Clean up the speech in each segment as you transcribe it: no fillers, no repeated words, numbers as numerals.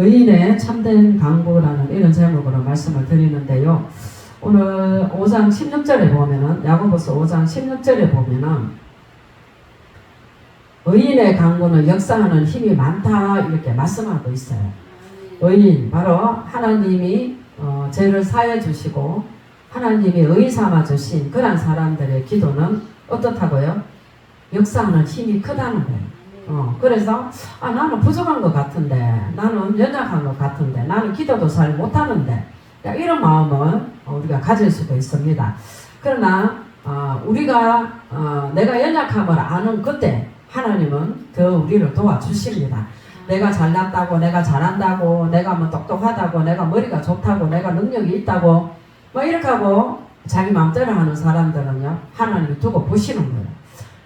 의인의 참된 강구라는 이런 제목으로 말씀을 드리는데요. 오늘 5장 16절에 보면은, 야고보서 5장 16절에 보면은 의인의 강구는 역사하는 힘이 많다 이렇게 말씀하고 있어요. 의인, 바로 하나님이 죄를 사해 주시고 하나님이 의인 삼아 주신 그런 사람들의 기도는 어떻다고요? 역사하는 힘이 크다는 거예요. 그래서 나는 부족한 것 같은데, 나는 연약한 것 같은데, 나는 기도도 잘 못하는데, 이런 마음을 우리가 가질 수도 있습니다. 그러나 우리가 내가 연약함을 아는 그때 하나님은 더 우리를 도와주십니다. 내가 잘났다고, 내가 잘한다고, 내가 뭐 똑똑하다고, 내가 머리가 좋다고, 내가 능력이 있다고 뭐 이렇게 하고 자기 마음대로 하는 사람들은요, 하나님이 두고 보시는 거예요.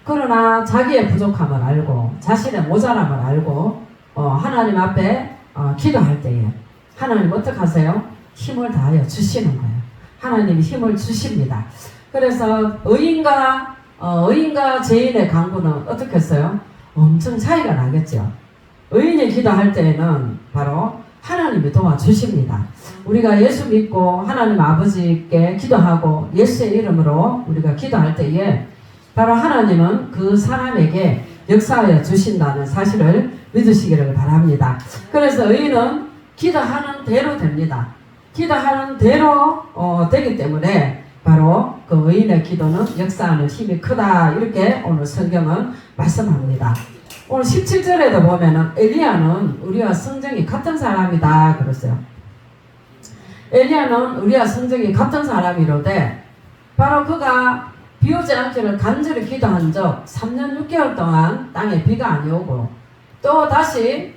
그러나 자기의 부족함을 알고 자신의 모자람을 알고 하나님 앞에 기도할 때에 하나님 어떻게 하세요? 힘을 다하여 주시는 거예요. 하나님이 힘을 주십니다. 그래서 의인과 죄인의 강구는 어떻게 했어요? 엄청 차이가 나겠죠. 의인이 기도할 때에는 바로 하나님이 도와주십니다. 우리가 예수 믿고 하나님 아버지께 기도하고 예수의 이름으로 우리가 기도할 때에 바로 하나님은 그 사람에게 역사하여 주신다는 사실을 믿으시기를 바랍니다. 그래서 의인은 기도하는 대로 됩니다. 기도하는 대로 되기 때문에 바로 그 의인의 기도는 역사하는 힘이 크다 이렇게 오늘 성경은 말씀합니다. 오늘 17절에도 보면은 엘리야는 우리와 성정이 같은 사람이다 그랬어요. 엘리야는 우리와 성정이 같은 사람이로되 바로 그가 비 오지 않기를 간절히 기도한 적 3년 6개월 동안 땅에 비가 안 오고 또 다시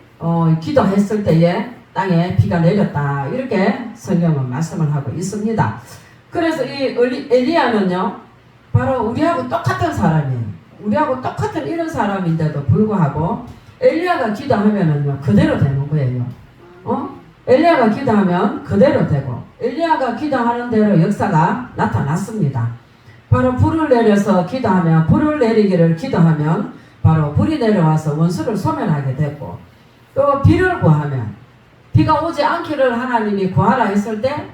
기도했을 때에 땅에 비가 내렸다 이렇게 성경은 말씀을 하고 있습니다. 그래서 이 엘리야는요 바로 우리하고 똑같은 사람이에요. 우리하고 똑같은 이런 사람인데도 불구하고 엘리야가 기도하면은요 그대로 되는 거예요. 엘리야가 기도하면 그대로 되고 엘리야가 기도하는 대로 역사가 나타났습니다. 바로 불을 내려서 기도하면 불을 내리기를 기도하면 바로 불이 내려와서 원수를 소멸하게 됐고 또 비를 구하면 비가 오지 않기를 하나님이 구하라 했을 때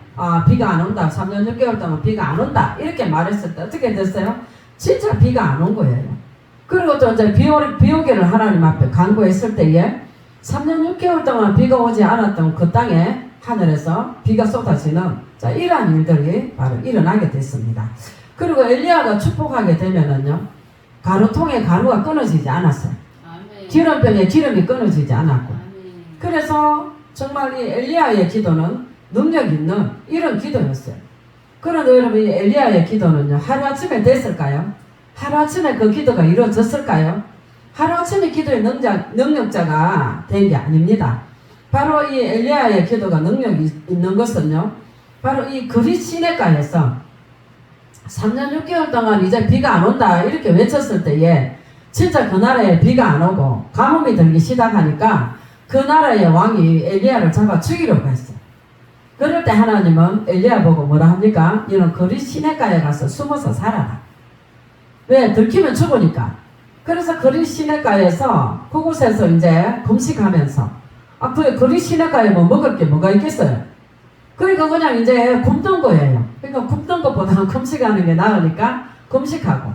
비가 안 온다. 3년 6개월 동안 비가 안 온다. 이렇게 말했을 때 어떻게 됐어요? 진짜 비가 안 온 거예요. 그리고 또 이제 비 오기를 하나님 앞에 간구했을 때에 3년 6개월 동안 비가 오지 않았던 그 땅에 하늘에서 비가 쏟아지는 이러한 일들이 바로 일어나게 됐습니다. 그리고 엘리야가 축복하게 되면은요, 가루통에 가루가 끊어지지 않았어요. 기름병에 기름이 끊어지지 않았고. 그래서 정말 이 엘리야의 기도는 능력 있는 이런 기도였어요. 그런데 여러분, 이 엘리야의 기도는요, 하루아침에 됐을까요? 하루아침에 그 기도가 이루어졌을까요? 하루아침에 기도의 능력자가 된 게 아닙니다. 바로 이 엘리야의 기도가 능력이 있는 것은요, 바로 이 그릿 시내가에서 3년 6개월 동안 이제 비가 안 온다 이렇게 외쳤을 때에 진짜 그 나라에 비가 안 오고 가뭄이 들기 시작하니까 그 나라의 왕이 엘리야를 잡아 죽이려고 했어요. 그럴 때 하나님은 엘리야 보고 뭐라 합니까? 이런 그릿 시내가에 가서 숨어서 살아라. 왜? 들키면 죽으니까. 그래서 그릿 시내가에서 그곳에서 이제 금식하면서 그 그릿 시내가에 뭐 먹을 게 뭐가 있겠어요? 그러니까 그냥 이제 굶던 거예요. 그러니까 굶던 것보다는 금식하는 게 나으니까 금식하고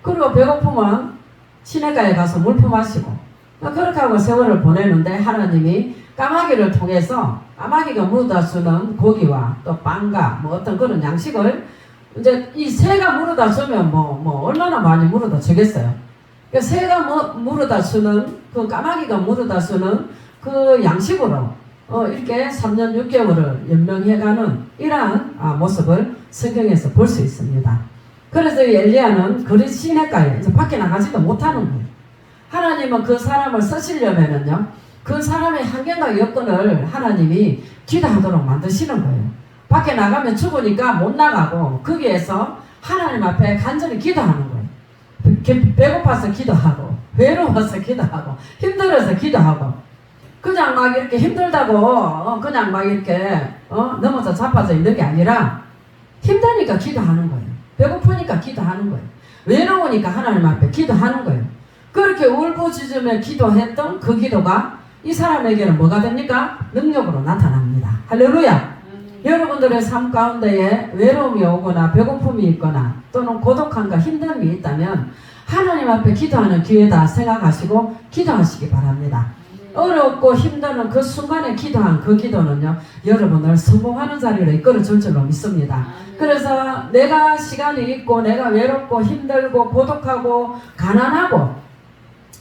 그리고 배고프면 시내가에 가서 물품 마시고 그렇게 하고 세월을 보내는데 하나님이 까마귀를 통해서 까마귀가 물어다 주는 고기와 또 빵과 뭐 어떤 그런 양식을 이제 이 새가 물어다 주면 뭐 얼마나 많이 물어다 주겠어요. 그러니까 새가 물어다 주는 그 까마귀가 물어다 주는 그 양식으로 이렇게 3년 6개월을 연명해가는 이러한 모습을 성경에서 볼 수 있습니다. 그래서 이 엘리야는 그릿 시내가에 이제 밖에 나가지도 못하는 거예요. 하나님은 그 사람을 쓰시려면은요, 그 사람의 환경과 여건을 하나님이 기도하도록 만드시는 거예요. 밖에 나가면 죽으니까 못 나가고 거기에서 하나님 앞에 간절히 기도하는 거예요. 배고파서 기도하고 외로워서 기도하고 힘들어서 기도하고 그냥 막 이렇게 힘들다고 그냥 막 이렇게 넘어져 자빠져 있는 게 아니라 힘드니까 기도하는 거예요. 배고프니까 기도하는 거예요. 외로우니까 하나님 앞에 기도하는 거예요. 그렇게 울부짖으며 기도했던 그 기도가 이 사람에게는 뭐가 됩니까? 능력으로 나타납니다. 할렐루야. 여러분들의 삶 가운데에 외로움이 오거나 배고픔이 있거나 또는 고독함과 힘듦이 있다면 하나님 앞에 기도하는 기회다 생각하시고 기도하시기 바랍니다. 어렵고 힘드는 그 순간에 기도한 그 기도는요, 여러분을 성공하는 자리로 이끌어 줄 줄로 믿습니다. 그래서 내가 시간이 있고 내가 외롭고 힘들고 고독하고 가난하고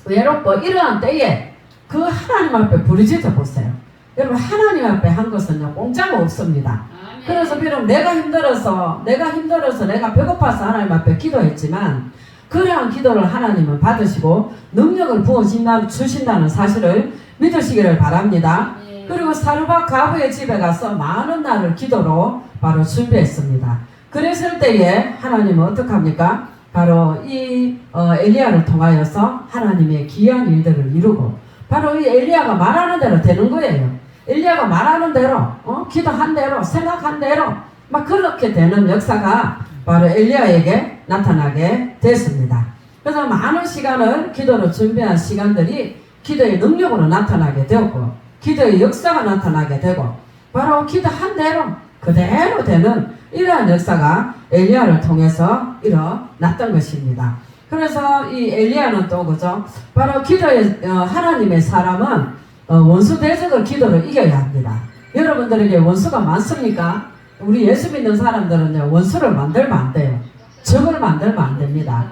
외롭고 이러한 때에 그 하나님 앞에 부르짖어 보세요. 여러분, 하나님 앞에 한 것은요 공짜가 없습니다. 그래서 비록 내가 힘들어서 내가 배고파서 하나님 앞에 기도했지만 그러한 기도를 하나님은 받으시고 능력을 부어주신다는 사실을 믿으시기를 바랍니다. 그리고 사르밧 과부의 집에 가서 많은 날을 기도로 바로 준비했습니다. 그랬을 때에 하나님은 어떻게 합니까? 바로 이 엘리야를 통하여서 하나님의 귀한 일들을 이루고 바로 이 엘리야가 말하는 대로 되는 거예요. 엘리야가 말하는 대로 기도한 대로 생각한 대로 막 그렇게 되는 역사가 바로 엘리야에게 나타나게 됐습니다. 그래서 많은 시간을 기도로 준비한 시간들이 기도의 능력으로 나타나게 되었고 기도의 역사가 나타나게 되고 바로 기도한 대로 그대로 되는 이러한 역사가 엘리야를 통해서 일어났던 것입니다. 그래서 이 엘리야는 또 그죠? 바로 기도의 하나님의 사람은 원수 대적을 기도로 이겨야 합니다. 여러분들에게 원수가 많습니까? 우리 예수 믿는 사람들은요 원수를 만들면 안 돼요. 적을 만들면 안 됩니다.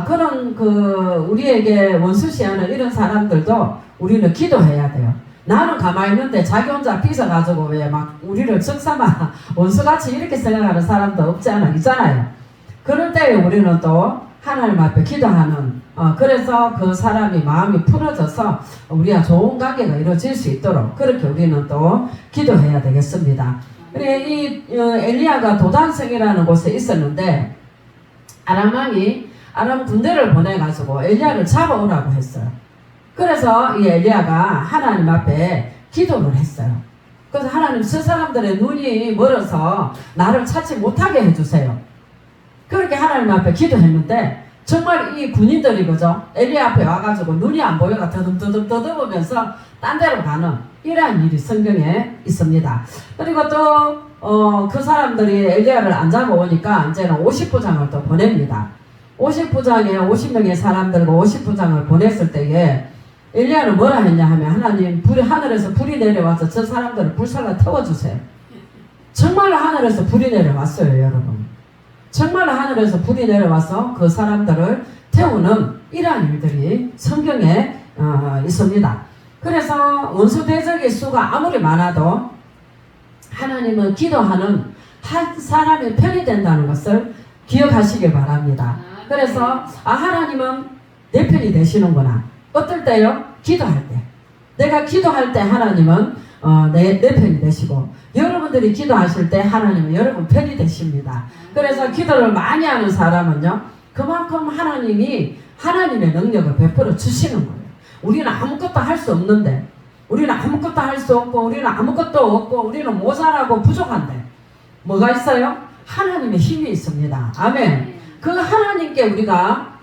그런 우리에게 원수시하는 이런 사람들도 우리는 기도해야 돼요. 나는 가만히 있는데 자기 혼자 삐져가지고 왜 막 우리를 적삼아 원수같이 이렇게 생각하는 사람도 없지 않아 있잖아요. 그럴 때에 우리는 또 하나님 앞에 기도하는 그래서 그 사람이 마음이 풀어져서 우리가 좋은 관계가 이루어질 수 있도록 그렇게 우리는 또 기도해야 되겠습니다. 그래 이 엘리야가 도단성이라는 곳에 있었는데 아람 왕이 아람 군대를 보내가지고 엘리야를 잡아오라고 했어요. 그래서 이 엘리야가 하나님 앞에 기도를 했어요. 그래서 하나님 저 사람들의 눈이 멀어서 나를 찾지 못하게 해주세요. 그렇게 하나님 앞에 기도했는데 정말 이 군인들이 그죠? 엘리야 앞에 와가지고 눈이 안 보여가 더듬더듬더듬으면서 딴 데로 가는 이러한 일이 성경에 있습니다. 그리고 또 그 사람들이 엘리야를 안 잡아오니까 이제는 50부장을 또 보냅니다. 50부장에 50명의 사람들과 50부장을 보냈을 때에 엘리야는 뭐라 했냐 하면 하나님 하늘에서 불이 내려와서 저 사람들을 불살라 태워주세요. 정말로 하늘에서 불이 내려왔어요, 여러분. 정말로 하늘에서 불이 내려와서 그 사람들을 태우는 이러한 일들이 성경에 있습니다. 그래서 원수 대적의 수가 아무리 많아도 하나님은 기도하는 한 사람의 편이 된다는 것을 기억하시길 바랍니다. 그래서 하나님은 내 편이 되시는구나. 어떨 때요? 기도할 때. 내가 기도할 때 하나님은 내 편이 되시고 여러분들이 기도하실 때 하나님은 여러분 편이 되십니다. 그래서 기도를 많이 하는 사람은요 그만큼 하나님이 하나님의 능력을 베풀어 주시는 거예요. 우리는 아무것도 할 수 없는데 우리는 아무것도 할 수 없고 우리는 아무것도 없고 우리는 모자라고 부족한데 뭐가 있어요? 하나님의 힘이 있습니다. 아멘. 그 하나님께 우리가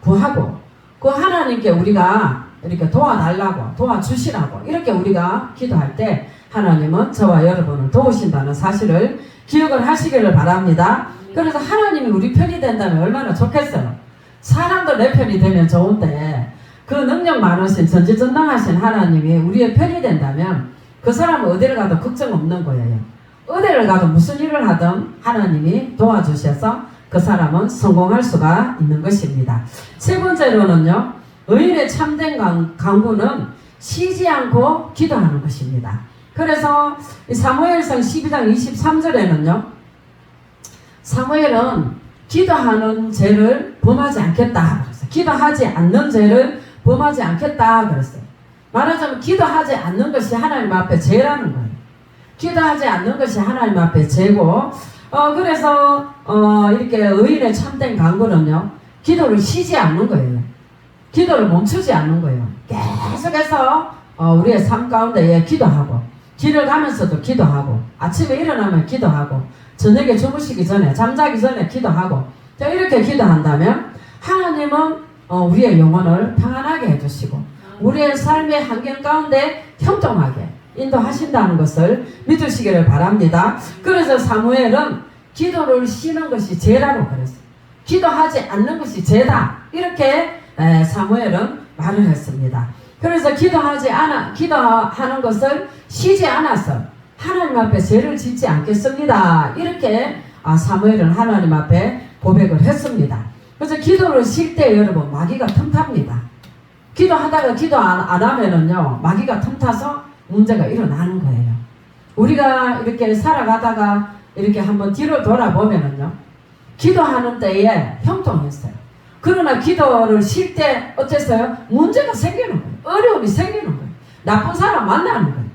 구하고 그 하나님께 우리가 이렇게 도와달라고 도와주시라고 이렇게 우리가 기도할 때 하나님은 저와 여러분을 도우신다는 사실을 기억을 하시기를 바랍니다. 그래서 하나님이 우리 편이 된다면 얼마나 좋겠어요. 사람도 내 편이 되면 좋은데 그 능력 많으신 전지전능하신 하나님이 우리의 편이 된다면 그 사람은 어디를 가도 걱정 없는 거예요. 어디를 가도 무슨 일을 하든 하나님이 도와주셔서 그 사람은 성공할 수가 있는 것입니다. 세 번째로는요, 의인의 참된 강구는 쉬지 않고 기도하는 것입니다. 그래서 사무엘상 12장 23절에는요, 사무엘은 기도하는 죄를 범하지 않겠다 그랬어요. 기도하지 않는 죄를 범하지 않겠다 그랬어요. 말하자면 기도하지 않는 것이 하나님 앞에 죄라는 거예요. 기도하지 않는 것이 하나님 앞에 죄고 그래서 이렇게 의인의 참된 강구는요 기도를 쉬지 않는 거예요. 기도를 멈추지 않는 거예요. 계속해서 우리의 삶 가운데에 기도하고 길을 가면서도 기도하고 아침에 일어나면 기도하고 저녁에 주무시기 전에 잠자기 전에 기도하고 이렇게 기도한다면 하나님은 우리의 영혼을 평안하게 해주시고 우리의 삶의 환경 가운데 형통하게 인도하신다는 것을 믿으시기를 바랍니다. 그래서 사무엘은 기도를 쉬는 것이 죄라고 그랬어요. 기도하지 않는 것이 죄다. 이렇게 사무엘은 말을 했습니다. 그래서 기도하는 것을 쉬지 않아서 하나님 앞에 죄를 짓지 않겠습니다. 이렇게 사무엘은 하나님 앞에 고백을 했습니다. 그래서 기도를 쉴 때 여러분 마귀가 틈탑니다. 기도하다가 기도 안 하면은요 마귀가 틈타서 문제가 일어나는 거예요. 우리가 이렇게 살아가다가 이렇게 한번 뒤로 돌아보면은요 기도하는 때에 형통했어요. 그러나 기도를 쉴 때 어땠어요? 문제가 생기는 거예요. 어려움이 생기는 거예요. 나쁜 사람 만나는 거예요.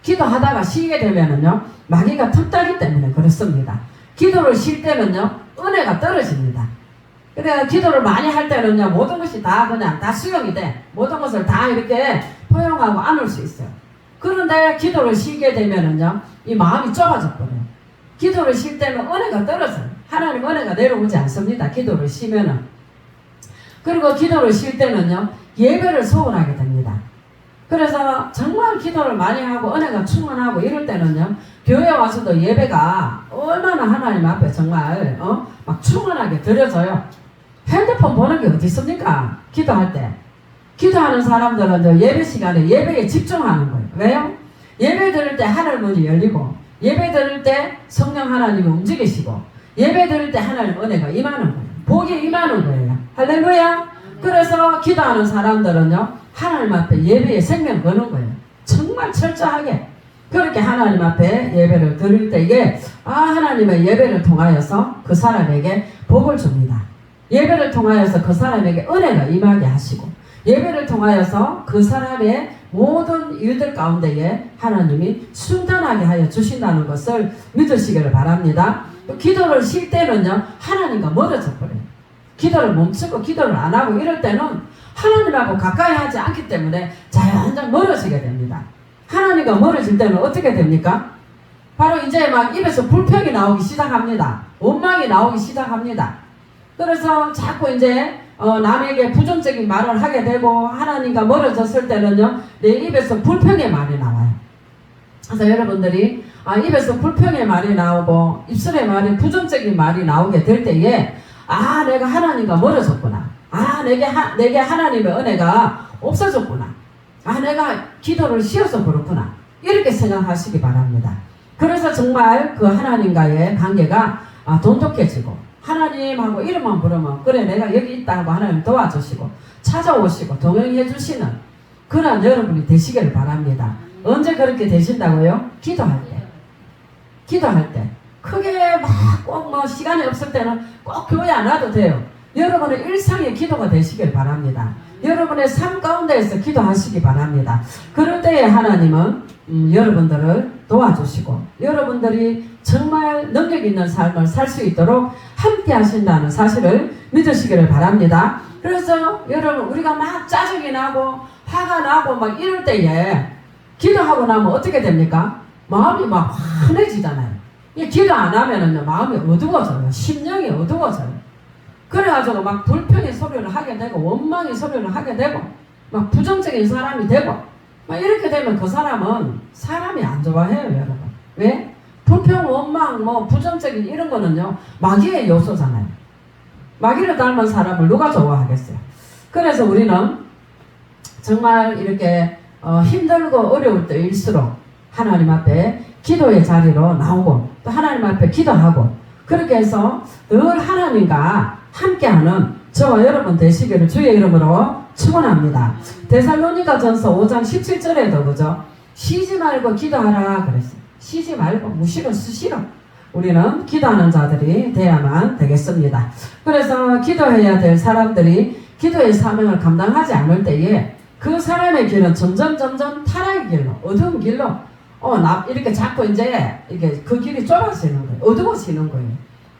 기도하다가 쉬게 되면은요 마귀가 틈타기 때문에 그렇습니다. 기도를 쉴 때는요 은혜가 떨어집니다. 그러니까 기도를 많이 할 때는요 모든 것이 다 그냥 다 수용이 돼. 모든 것을 다 이렇게 포용하고 안을 수 있어요. 그런데 기도를 쉬게 되면은요 이 마음이 좁아져 버려요. 기도를 쉴 때는 은혜가 떨어져요. 하나님 은혜가 내려오지 않습니다. 기도를 쉬면은. 그리고 기도를 쉴 때는요 예배를 소홀하게 됩니다. 그래서 정말 기도를 많이 하고 은혜가 충만하고 이럴 때는요 교회 와서도 예배가 얼마나 하나님 앞에 정말 막 충만하게 드려져요. 핸드폰 보는 게 어디 있습니까? 기도할 때. 기도하는 사람들은 예배 시간에 예배에 집중하는 거예요. 왜요? 예배 드릴 때 하늘 문이 열리고 예배 드릴 때 성령 하나님이 움직이시고 예배 드릴 때 하나님 은혜가 임하는 거예요. 복이 임하는 거예요. 할렐루야. 그래서 기도하는 사람들은요 하나님 앞에 예배에 생명 거는 거예요. 정말 철저하게 그렇게 하나님 앞에 예배를 드릴 때에 하나님의 예배를 통하여서 그 사람에게 복을 줍니다. 예배를 통하여서 그 사람에게 은혜가 임하게 하시고 예배를 통하여서 그 사람의 모든 일들 가운데에 하나님이 순탄하게 하여 주신다는 것을 믿으시기를 바랍니다. 또 기도를 쉴 때는요 하나님과 멀어져 버려요. 기도를 멈추고 기도를 안 하고 이럴 때는 하나님하고 가까이 하지 않기 때문에 자연적 멀어지게 됩니다. 하나님과 멀어질 때는 어떻게 됩니까? 바로 이제 막 입에서 불평이 나오기 시작합니다. 원망이 나오기 시작합니다. 그래서 자꾸 이제 남에게 부정적인 말을 하게 되고 하나님과 멀어졌을 때는요 내 입에서 불평의 말이 나와요. 그래서 여러분들이 입에서 불평의 말이 나오고 입술의 말이 부정적인 말이 나오게 될 때에 내가 하나님과 멀어졌구나. 내게 하나님의 은혜가 없어졌구나. 내가 기도를 쉬어서 그렇구나. 이렇게 생각하시기 바랍니다. 그래서 정말 그 하나님과의 관계가 돈독해지고 하나님하고 이름만 부르면 그래 내가 여기 있다 하고 하나님 도와주시고 찾아오시고 동행해 주시는 그런 여러분이 되시기를 바랍니다. 언제 그렇게 되신다고요? 기도할 때. 기도할 때. 크게 막 꼭 뭐 시간이 없을 때는 꼭 교회 안 와도 돼요. 여러분의 일상의 기도가 되시길 바랍니다. 여러분의 삶 가운데에서 기도하시기 바랍니다. 그럴 때에 하나님은 여러분들을 도와주시고 여러분들이 정말 능력 있는 삶을 살 수 있도록 함께 하신다는 사실을 믿으시기를 바랍니다. 그래서 여러분 우리가 막 짜증이 나고 화가 나고 막 이럴 때에 기도하고 나면 어떻게 됩니까? 마음이 막 환해지잖아요. 기도 안 하면은요 마음이 어두워져요. 심령이 어두워져요. 그래가지고 막 불평의 소리를 하게 되고 원망의 소리를 하게 되고 막 부정적인 사람이 되고 막 이렇게 되면 그 사람은 사람이 안 좋아해요 여러분. 왜? 불평, 원망, 뭐 부정적인 이런 거는요 마귀의 요소잖아요. 마귀를 닮은 사람을 누가 좋아하겠어요? 그래서 우리는 정말 이렇게 힘들고 어려울 때일수록 하나님 앞에 기도의 자리로 나오고 또 하나님 앞에 기도하고 그렇게 해서 늘 하나님과 함께하는 저와 여러분 되시기를 주의 이름으로 축원합니다. 데살로니가전서 5장 17절에도 그죠? 쉬지 말고 기도하라 그랬어요. 쉬지 말고 무시로 수시로 우리는 기도하는 자들이 돼야만 되겠습니다. 그래서 기도해야 될 사람들이 기도의 사명을 감당하지 않을 때에 그 사람의 길은 점점 타락의 길로 어두운 길로 이렇게 자꾸 이제 이게 그 길이 좁아지는 거예요. 어두워지는 거예요.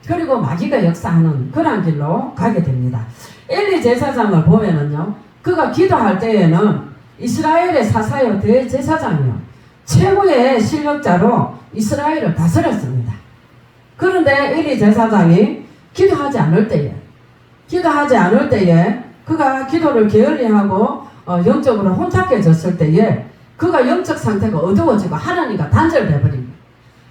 그리고 마귀가 역사하는 그런 길로 가게 됩니다. 엘리 제사장을 보면은요, 그가 기도할 때에는 이스라엘의 사사요 대제사장이요 최고의 실력자로 이스라엘을 다스렸습니다. 그런데 엘리 제사장이 기도하지 않을 때에 그가 기도를 게을리하고 영적으로 혼탁해졌을 때에 그가 영적 상태가 어두워지고 하나님과 단절돼 버립니다.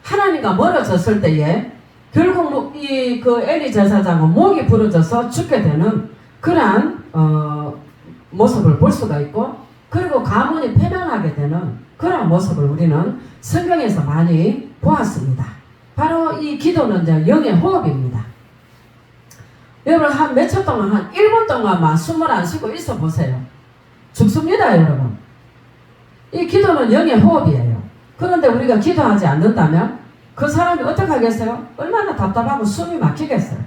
하나님과 멀어졌을 때에 결국 그 엘리 제사장은 목이 부러져서 죽게 되는 그러한 모습을 볼 수가 있고, 그리고 가문이 패망하게 되는 그러한 모습을 우리는 성경에서 많이 보았습니다. 바로 이 기도는 이제 영의 호흡입니다. 여러분 한 몇 초 동안 한 1분 동안만 숨을 안 쉬고 있어 보세요. 죽습니다 여러분. 이 기도는 영의 호흡이에요. 그런데 우리가 기도하지 않는다면 그 사람이 어떻게 하겠어요? 얼마나 답답하고 숨이 막히겠어요.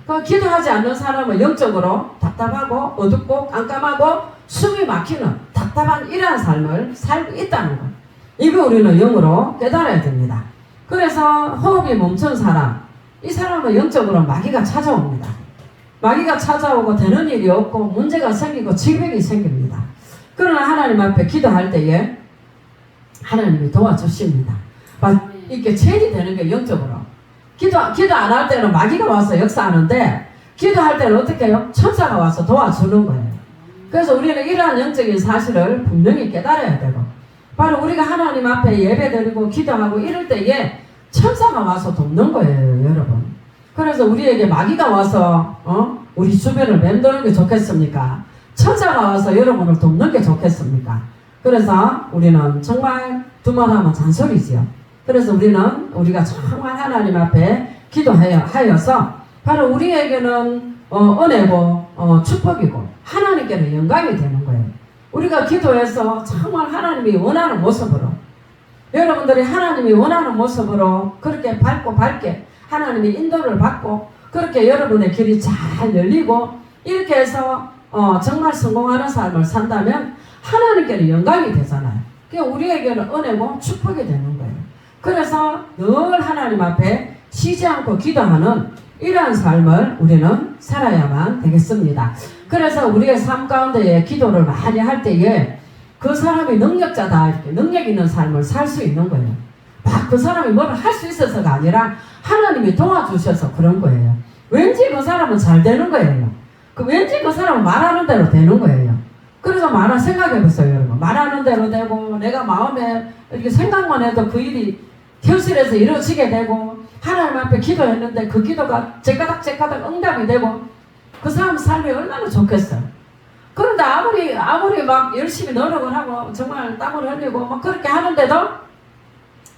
그 기도하지 않는 사람은 영적으로 답답하고 어둡고 깜깜하고 숨이 막히는 답답한 이러한 삶을 살고 있다는 것. 이거 우리는 영으로 깨달아야 됩니다. 그래서 호흡이 멈춘 사람, 이 사람은 영적으로 마귀가 찾아옵니다. 마귀가 찾아오고 되는 일이 없고 문제가 생기고 질병이 생깁니다. 그러나 하나님 앞에 기도할 때에 하나님이 도와주십니다. 이렇게 체인이 되는 게 영적으로. 기도 안 할 때는 마귀가 와서 역사하는데, 기도할 때는 어떻게 해요? 천사가 와서 도와주는 거예요. 그래서 우리는 이러한 영적인 사실을 분명히 깨달아야 되고, 바로 우리가 하나님 앞에 예배드리고 기도하고 이럴 때에 천사가 와서 돕는 거예요 여러분. 그래서 우리에게 마귀가 와서 우리 주변을 맴도는 게 좋겠습니까? 천사가 와서 여러분을 돕는 게 좋겠습니까? 그래서 우리는 정말 두말하면 잔소리지요. 그래서 우리가 정말 하나님 앞에 기도하여서 바로 우리에게는 은혜고 축복이고 하나님께는 영광이 되는 거예요. 우리가 기도해서 정말 하나님이 원하는 모습으로, 여러분들이 하나님이 원하는 모습으로 그렇게 밝게 하나님이 인도를 받고 그렇게 여러분의 길이 잘 열리고 이렇게 해서 정말 성공하는 삶을 산다면 하나님께는 영광이 되잖아요. 그게 우리에게는 은혜고 축복이 되는 거예요. 그래서 늘 하나님 앞에 쉬지 않고 기도하는 이러한 삶을 우리는 살아야만 되겠습니다. 그래서 우리의 삶 가운데에 기도를 많이 할 때에 그 사람이 능력자다, 이렇게 능력 있는 삶을 살 수 있는 거예요. 막 그 사람이 뭘 할 수 있어서가 아니라 하나님이 도와주셔서 그런 거예요. 왠지 그 사람은 잘 되는 거예요. 왠지 그 사람은 말하는 대로 되는 거예요. 그래서 생각해보세요 여러분. 말하는 대로 되고 내가 마음에 이렇게 생각만 해도 그 일이 현실에서 이루어지게 되고, 하나님 앞에 기도했는데 그 기도가 제까닥 응답이 되고, 그 사람 삶이 얼마나 좋겠어요. 그런데 아무리 막 열심히 노력을 하고 정말 땀을 흘리고 막 그렇게 하는데도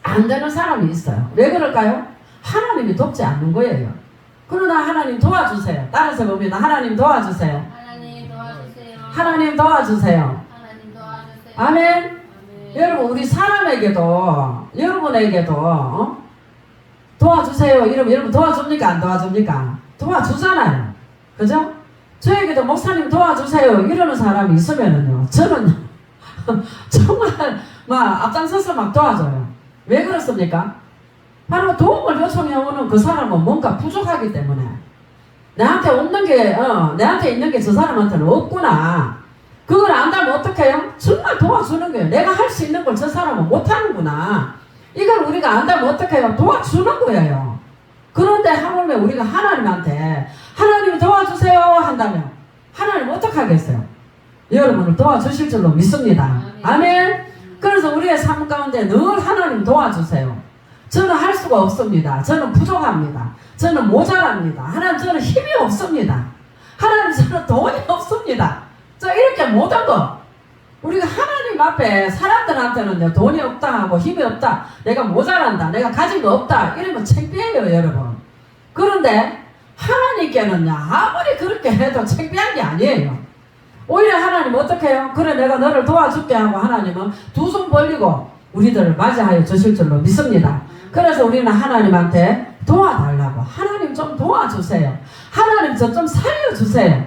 안 되는 사람이 있어요. 왜 그럴까요? 하나님이 돕지 않는 거예요. 그러나 하나님 도와주세요. 따라서 봅니다. 하나님 도와주세요. 하나님 도와주세요. 하나님 도와주세요. 하나님 도와주세요. 아멘. 아멘. 여러분 우리 사람에게도 여러분에게도 도와주세요 이러면 여러분 도와줍니까 안 도와줍니까? 도와주잖아요. 그죠? 저에게도 목사님 도와주세요 이러는 사람이 있으면은요 저는 정말 막 앞장서서 막 도와줘요. 왜 그렇습니까? 바로 도움을 요청해 오는 그 사람은 뭔가 부족하기 때문에 나한테 없는 게 내한테 있는 게 저 사람한테는 없구나. 그걸 안다면 어떻게 해요? 정말 도와주는 거예요. 내가 할 수 있는 걸 저 사람은 못하는구나. 이걸 우리가 안다면 어떻게 해요? 도와주는 거예요. 그런데 하물며 우리가 하나님한테 하나님 도와주세요 한다면 하나님 어떻게 하겠어요? 여러분을 도와주실 줄로 믿습니다. 아멘. 그래서 우리의 삶 가운데 늘 하나님 도와주세요. 저는 할 수가 없습니다. 저는 부족합니다. 저는 모자랍니다. 하나님 저는 힘이 없습니다. 하나님 저는 돈이 없습니다. 저 이렇게 모든 거 우리가 하나님 앞에 사람들한테는 돈이 없다 하고 힘이 없다, 내가 모자란다, 내가 가진 거 없다 이러면 창피해요 여러분. 그런데 하나님께는요 아무리 그렇게 해도 창피한 게 아니에요. 오히려 하나님 어떻게 해요? 그래 내가 너를 도와줄게 하고 하나님은 두 손 벌리고 우리들을 맞이하여 주실 줄로 믿습니다. 그래서 우리는 하나님한테 도와달라고, 하나님 좀 도와주세요, 하나님 저 좀 살려주세요,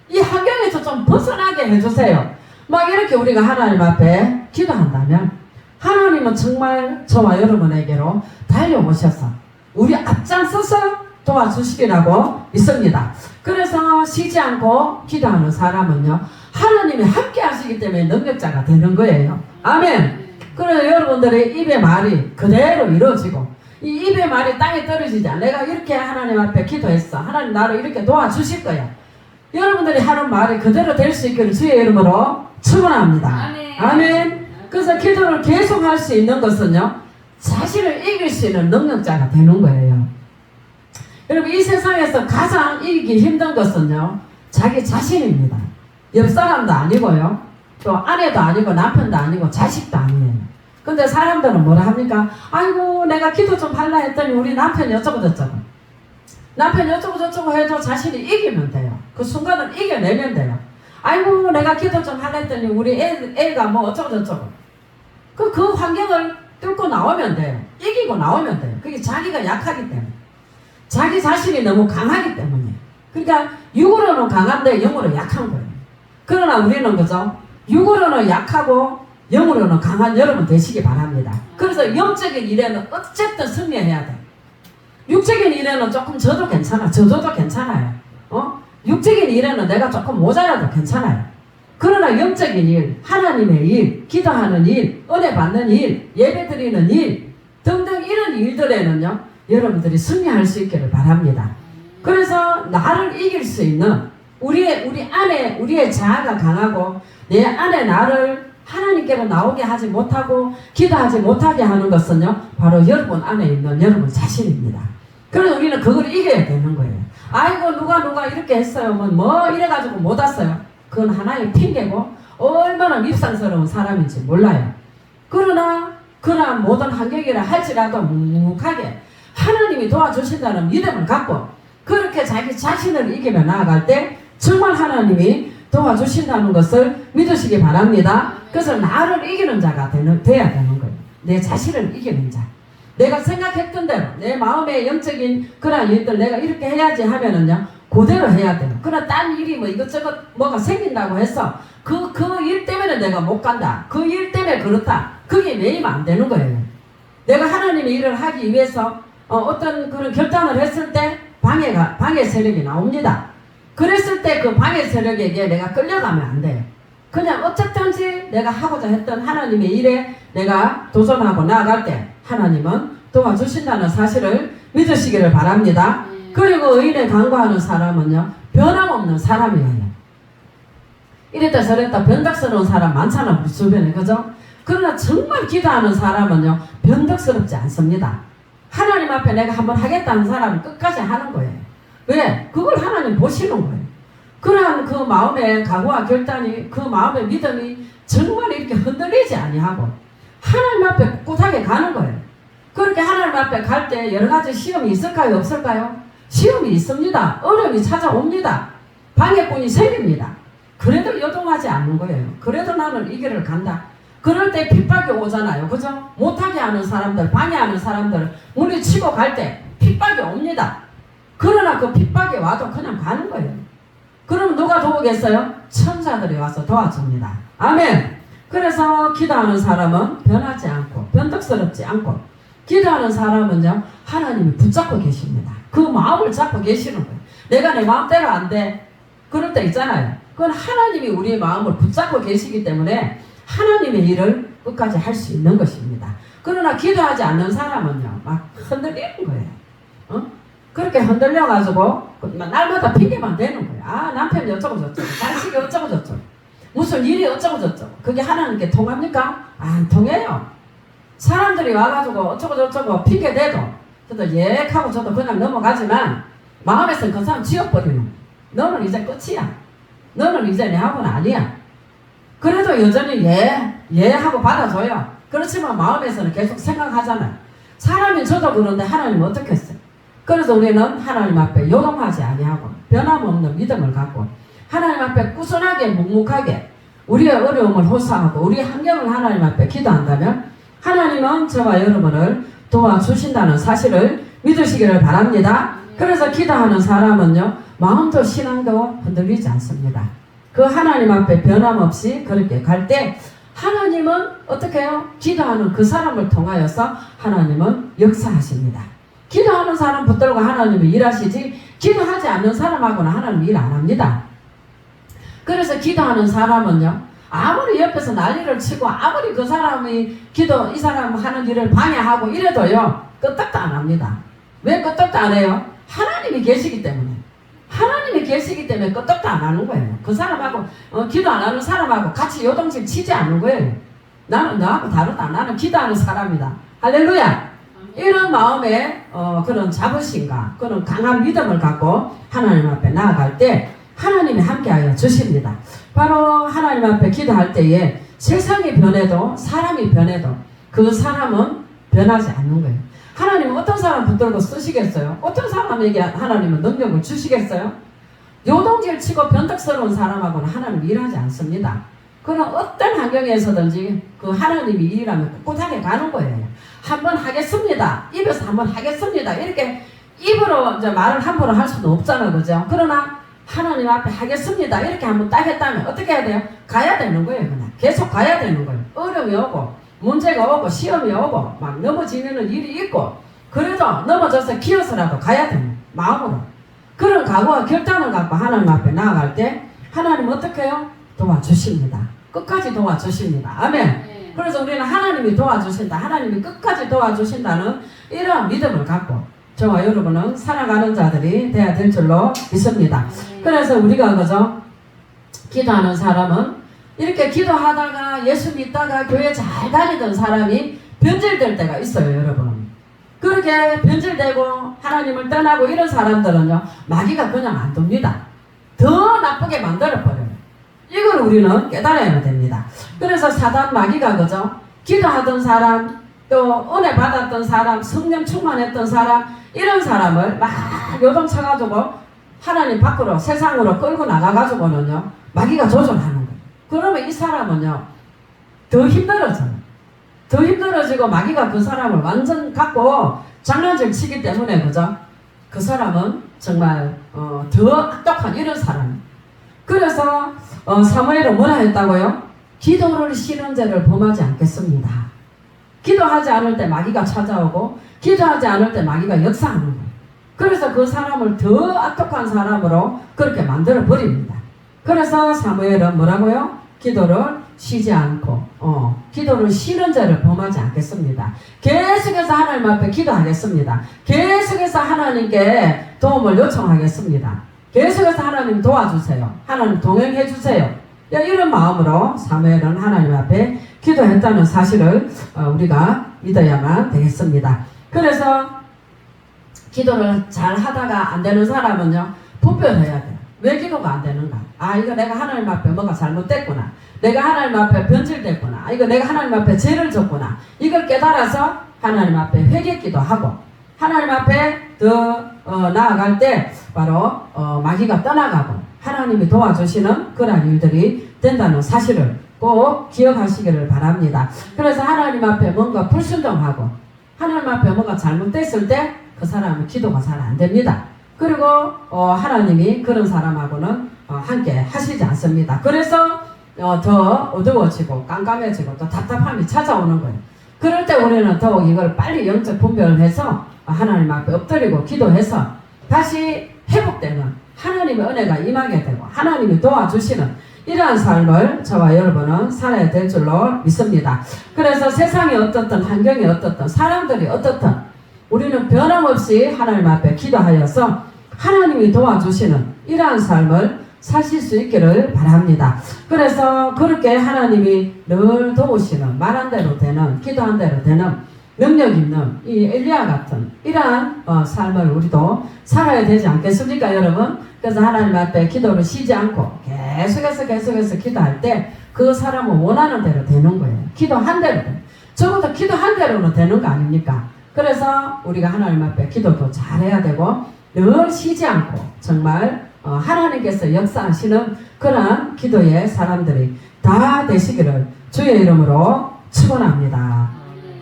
이 환경에서 좀 벗어나게 해주세요, 막 이렇게 우리가 하나님 앞에 기도한다면 하나님은 정말 저와 여러분에게로 달려오셔서 우리 앞장서서 도와주시리라고 믿습니다. 그래서 쉬지 않고 기도하는 사람은요 하나님이 함께 하시기 때문에 능력자가 되는 거예요. 아멘. 그래서 여러분들의 입의 말이 그대로 이루어지고, 이 입의 말이 땅에 떨어지지 않아. 내가 이렇게 하나님 앞에 기도했어, 하나님 나를 이렇게 도와주실 거야. 여러분들이 하는 말이 그대로 될 수 있기를 주의 이름으로 축원합니다. 아멘. 아멘. 그래서 기도를 계속 할 수 있는 것은요, 자신을 이길 수 있는 능력자가 되는 거예요. 여러분, 이 세상에서 가장 이기기 힘든 것은요, 자기 자신입니다. 옆 사람도 아니고요, 또 아내도 아니고 남편도 아니고 자식도 아니에요. 근데 사람들은 뭐라 합니까? 아이고, 내가 기도 좀 할라 했더니 우리 남편이 어쩌고 저쩌고. 남편이 어쩌고 저쩌고 해도 자신이 이기면 돼요. 그 순간을 이겨내면 돼요. 아이고, 내가 기도 좀 할라 했더니 우리 애가 뭐 어쩌고 저쩌고. 그 환경을 뚫고 나오면 돼요. 이기고 나오면 돼요. 그게 자기가 약하기 때문에. 자기 자신이 너무 강하기 때문에. 그러니까 육으로는 강한데 영으로 약한 거예요. 그러나 우리는 그죠? 육으로는 약하고 영으로는 강한 여러분 되시기 바랍니다. 그래서 영적인 일에는 어쨌든 승리해야 돼. 육적인 일에는 조금 져도 괜찮아. 져도 괜찮아요. 육적인 일에는 내가 조금 모자라도 괜찮아요. 그러나 영적인 일, 하나님의 일, 기도하는 일, 은혜 받는 일, 예배 드리는 일 등등 이런 일들에는요, 여러분들이 승리할 수 있기를 바랍니다. 그래서 나를 이길 수 있는 우리 안에 우리의 자아가 강하고 내 안에 나를 하나님께로 나오게 하지 못하고 기도하지 못하게 하는 것은요, 바로 여러분 안에 있는 여러분 자신입니다. 그래서 우리는 그걸 이겨야 되는 거예요. 아이고, 누가 이렇게 했어요. 뭐 이래가지고 못 왔어요. 그건 하나의 핑계고 얼마나 밉상스러운 사람인지 몰라요. 그러나 그러한 모든 환경이라 할지라도 묵묵하게 하나님이 도와주신다는 믿음을 갖고 그렇게 자기 자신을 이기며 나아갈 때 정말 하나님이 도와주신다는 것을 믿으시기 바랍니다. 그래서 나를 이기는 자가 돼야 되는 거예요. 내 자신을 이기는 자. 내가 생각했던 대로 내 마음의 영적인 그런 일들 내가 이렇게 해야지 하면은요, 그대로 해야 돼요. 그러나 딴 일이 뭐 이것저것 뭐가 생긴다고 해서 그 일 때문에 내가 못 간다. 그 일 때문에 그렇다. 그게 매이면 안 되는 거예요. 내가 하나님의 일을 하기 위해서 어떤 그런 결단을 했을 때 방해 세력이 나옵니다. 그랬을 때 그 방해 세력에게 내가 끌려가면 안 돼요. 그냥 어쨌든지 내가 하고자 했던 하나님의 일에 내가 도전하고 나아갈 때 하나님은 도와주신다는 사실을 믿으시기를 바랍니다. 그리고 의인에 간구하는 사람은요, 변함없는 사람이에요. 이랬다 저랬다 변덕스러운 사람 많잖아, 우리 주변에. 그죠? 그러나 정말 기도하는 사람은요, 변덕스럽지 않습니다. 하나님 앞에 내가 한번 하겠다는 사람은 끝까지 하는 거예요. 왜? 그걸 하나님 보시는 거예요. 그러한 그 마음의 각오와 결단이, 그 마음의 믿음이 정말 이렇게 흔들리지 아니하고 하나님 앞에 꿋꿋하게 가는 거예요. 그렇게 하나님 앞에 갈 때 여러 가지 시험이 있을까요? 없을까요? 시험이 있습니다. 어려움이 찾아옵니다. 방해꾼이 생깁니다. 그래도 요동하지 않는 거예요. 그래도 나는 이 길을 간다. 그럴 때 핍박이 오잖아요. 그죠? 못하게 하는 사람들, 방해하는 사람들 물리치고 갈 때 핍박이 옵니다. 그러나 그 핍박이 와도 그냥 가는 거예요. 그럼 누가 도우겠어요? 천사들이 와서 도와줍니다. 아멘. 그래서 기도하는 사람은 변하지 않고 변덕스럽지 않고 기도하는 사람은요, 하나님이 붙잡고 계십니다. 그 마음을 잡고 계시는 거예요. 내가 내 마음대로 안 돼. 그럴 때 있잖아요. 그건 하나님이 우리의 마음을 붙잡고 계시기 때문에 하나님의 일을 끝까지 할 수 있는 것입니다. 그러나 기도하지 않는 사람은요, 막 흔들리는 거예요. 그렇게 흔들려가지고 날마다 핑계만 대는 거예요. 아, 남편이 어쩌고 저쩌고, 자식이 어쩌고 저쩌고, 무슨 일이 어쩌고 저쩌고. 그게 하나님께 통합니까? 안 통해요. 사람들이 와가지고 어쩌고 저쩌고 핑계대도 저도 하고 저도 그냥 넘어가지만 마음에서는 그 사람 지워버리는 거예요. 너는 이제 끝이야. 너는 이제 내하고는 아니야. 그래도 여전히 하고 받아줘요. 그렇지만 마음에서는 계속 생각하잖아요. 사람이 저도 그런데 하나님은 어떻게 했어요? 그래서 우리는 하나님 앞에 요동하지 아니하고 변함없는 믿음을 갖고 하나님 앞에 꾸준하게 묵묵하게 우리의 어려움을 호소하고 우리 환경을 하나님 앞에 기도한다면 하나님은 저와 여러분을 도와주신다는 사실을 믿으시기를 바랍니다. 그래서 기도하는 사람은요, 마음도 신앙도 흔들리지 않습니다. 그 하나님 앞에 변함없이 그렇게 갈 때 하나님은 어떻게 해요? 기도하는 그 사람을 통하여서 하나님은 역사하십니다. 기도하는 사람 붙들고 하나님이 일하시지 기도하지 않는 사람하고는 하나님 일 안 합니다. 그래서 기도하는 사람은요, 아무리 옆에서 난리를 치고 아무리 그 사람이 이 사람 하는 일을 방해하고 이래도요, 끄떡도 안 합니다. 왜 끄떡도 안 해요? 하나님이 계시기 때문에. 하나님이 계시기 때문에 끄떡도 안 하는 거예요. 그 사람하고 기도 안 하는 사람하고 같이 요동칠 치지 않는 거예요. 나는 너하고 다르다. 나는 기도하는 사람이다. 할렐루야. 이런 마음에 그런 자부심과 그런 강한 믿음을 갖고 하나님 앞에 나아갈 때 하나님이 함께하여 주십니다. 바로 하나님 앞에 기도할 때에 세상이 변해도 사람이 변해도 그 사람은 변하지 않는 거예요. 하나님은 어떤 사람 붙들고 쓰시겠어요? 어떤 사람에게 하나님은 능력을 주시겠어요? 요동질 치고 변덕스러운 사람하고는 하나님이 일하지 않습니다. 그런 어떤 환경에서든지 그 하나님이 일하면 꿋꿋하게 가는 거예요. 한번 하겠습니다. 입에서 한번 하겠습니다. 이렇게 입으로 이제 말을 함부로 할 수는 없잖아요. 그죠? 그러나 하나님 앞에 하겠습니다. 이렇게 한번 딱 했다면 어떻게 해야 돼요? 가야 되는 거예요. 그냥 계속 가야 되는 거예요. 어려움이 오고 문제가 오고 시험이 오고 막 넘어지는 일이 있고 그래도 넘어져서 기어서라도 가야 되는 마음으로 그런 각오와 결단을 갖고 하나님 앞에 나아갈 때 하나님 어떻게 해요? 도와주십니다. 끝까지 도와주십니다. 아멘. 네. 그래서 우리는 하나님이 도와주신다. 하나님이 끝까지 도와주신다는 이러한 믿음을 갖고 저와 여러분은 살아가는 자들이 돼야 될 줄로 믿습니다. 그래서 우리가 그저 기도하는 사람은 이렇게 기도하다가 예수 믿다가 교회 잘 다니던 사람이 변질될 때가 있어요, 여러분. 그렇게 변질되고 하나님을 떠나고 이런 사람들은요, 마귀가 그냥 안 돕니다. 더 나쁘게 만들어버려요. 이걸 우리는 깨달아야 됩니다. 그래서 사단 마귀가 그저 기도하던 사람, 또 은혜 받았던 사람, 성령 충만했던 사람, 이런 사람을 막 요동쳐가지고 하나님 밖으로 세상으로 끌고 나가가지고는요, 마귀가 조절하는 거예요. 그러면 이 사람은요, 더 힘들어져요. 더 힘들어지고 마귀가 그 사람을 완전 갖고 장난질 치기 때문에 그죠? 그 사람은 정말 더 악독한 이런 사람. 그래서 사무엘은 뭐라 했다고요? 기도를 쉬는 죄를 범하지 않겠습니다. 기도하지 않을 때 마귀가 찾아오고 기도하지 않을 때 마귀가 역사하는 거예요. 그래서 그 사람을 더 악독한 사람으로 그렇게 만들어 버립니다. 그래서 사무엘은 뭐라고요? 기도를 쉬지 않고 기도를 쉬는 죄를 범하지 않겠습니다. 계속해서 하나님 앞에 기도하겠습니다. 계속해서 하나님께 도움을 요청하겠습니다. 계속해서 하나님 도와주세요. 하나님 동행해 주세요. 이런 마음으로 사무엘은 하나님 앞에 기도했다는 사실을 우리가 믿어야만 되겠습니다. 그래서 기도를 잘 하다가 안 되는 사람은요, 분별해야 돼요. 왜 기도가 안 되는가? 아, 이거 내가 하나님 앞에 뭐가 잘못됐구나. 내가 하나님 앞에 변질됐구나. 이거 내가 하나님 앞에 죄를 졌구나. 이걸 깨달아서 하나님 앞에 회개기도 하고 하나님 앞에 더 나아갈 때 바로 마귀가 떠나가고 하나님이 도와주시는 그런 일들이 된다는 사실을 꼭 기억하시기를 바랍니다. 그래서 하나님 앞에 뭔가 불순종하고 하나님 앞에 뭔가 잘못됐을 때 그 사람은 기도가 잘 안 됩니다. 그리고 하나님이 그런 사람하고는 함께 하시지 않습니다. 그래서 더 어두워지고 깜깜해지고 또 답답함이 찾아오는 거예요. 그럴 때 우리는 더욱 이걸 빨리 영적 분별을 해서 하나님 앞에 엎드리고 기도해서 다시 회복되는 하나님의 은혜가 임하게 되고 하나님이 도와주시는 이러한 삶을 저와 여러분은 살아야 될 줄로 믿습니다. 그래서 세상이 어떻든 환경이 어떻든 사람들이 어떻든 우리는 변함없이 하나님 앞에 기도하여서 하나님이 도와주시는 이러한 삶을 사실 수 있기를 바랍니다. 그래서 그렇게 하나님이 늘 도우시는 말한 대로 되는 기도한 대로 되는 능력 있는 이 엘리야 같은 이러한 삶을 우리도 살아야 되지 않겠습니까, 여러분? 그래서 하나님 앞에 기도를 쉬지 않고 계속해서 기도할 때 그 사람은 원하는 대로 되는 거예요. 기도한 대로. 적어도 기도한 대로는 되는 거 아닙니까? 그래서 우리가 하나님 앞에 기도도 잘해야 되고 늘 쉬지 않고 정말 하나님께서 역사하시는 그러한 기도의 사람들이 다 되시기를 주의 이름으로 축원합니다.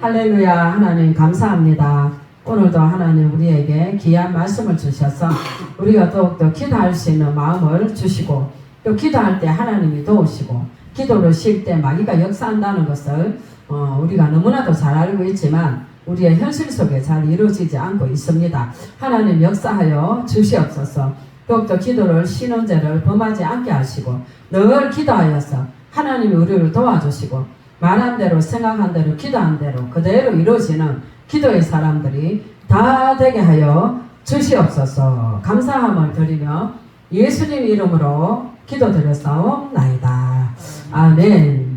할렐루야. 하나님 감사합니다. 오늘도 하나님 우리에게 귀한 말씀을 주셔서 우리가 더욱더 기도할 수 있는 마음을 주시고 또 기도할 때 하나님이 도우시고 기도를 쉴 때 마귀가 역사한다는 것을 우리가 너무나도 잘 알고 있지만 우리의 현실 속에 잘 이루어지지 않고 있습니다. 하나님 역사하여 주시옵소서. 더욱더 기도를 쉬는 죄를 범하지 않게 하시고 늘 기도하여서 하나님이 우리를 도와주시고 말한 대로 생각한 대로 기도한 대로 그대로 이루어지는 기도의 사람들이 다 되게 하여 주시옵소서. 감사함을 드리며 예수님 이름으로 기도드렸사옵나이다. 아멘.